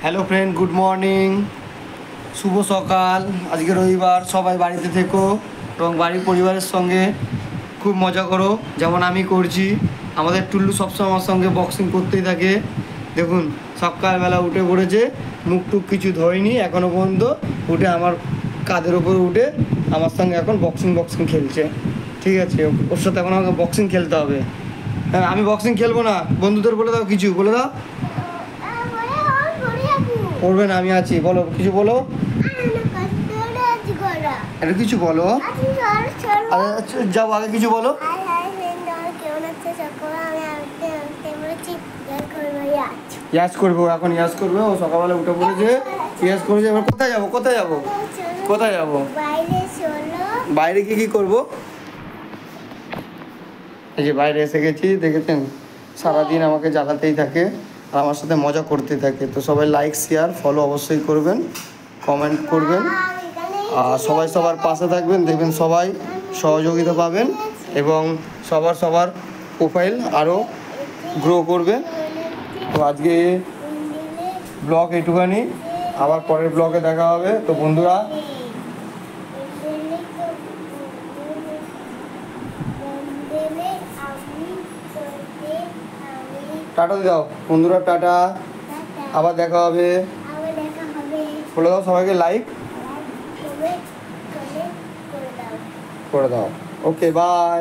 Hello friend, good morning, শুভ সকাল। আজকে রবিবার, সবাই বাড়িতে থেকো এবং বাড়ির পরিবারের সঙ্গে খুব মজা করো, যেমন আমি করছি। আমাদের টুল্লু সবসময় আমার সঙ্গে বক্সিং করতেই থাকে। দেখুন, সকালবেলা উঠে পড়েছে, মুখ টুক কিছু ধোয়নি এখনও পর্যন্ত, উঠে আমার কাঁধের ওপর উঠে আমার সঙ্গে এখন বক্সিং খেলছে। ঠিক আছে, ওর সাথে এখন আমাকে বক্সিং খেলতে হবে। হ্যাঁ, আমি বক্সিং খেলবো না, বন্ধুদের বলে দাও, কিছু বলে দাও। করবে না, আমি আছি, বলো কিছু, বলো এটা কিছু বলো। আচ্ছা যাও, আগে কিছু বলো। ইয়াস করবো, এখন ইয়াস করবে। ও সকালবেলা উঠে পড়েছে, ইয়াস করেছে। এবার কোথায় যাবো, কোথায় যাবো, কোথায় যাবো? বাইরে গিয়ে কি করবো? এই যে বাইরে এসে গেছি, দেখেছেন সারাদিন আমাকে জ্বালাতেই থাকে আর আমার সাথে মজা করতে থাকে। তো সবাই লাইক, শেয়ার, ফলো অবশ্যই করবেন, কমেন্ট করবেন আর সবাই সবার পাশে থাকবেন। দেখবেন সবাই সহযোগিতা পাবেন এবং সবার প্রোফাইল আরও গ্রো করবে। তো আজকে ব্লগ এইটুখানি, আবার পরের ব্লগে দেখা হবে। তো বন্ধুরা, টাটা দাও বন্ধুরা, টাটা, আবার দেখা হবে। বলে দাও সবাইকে, লাইক করে দাও। ওকে, বাই।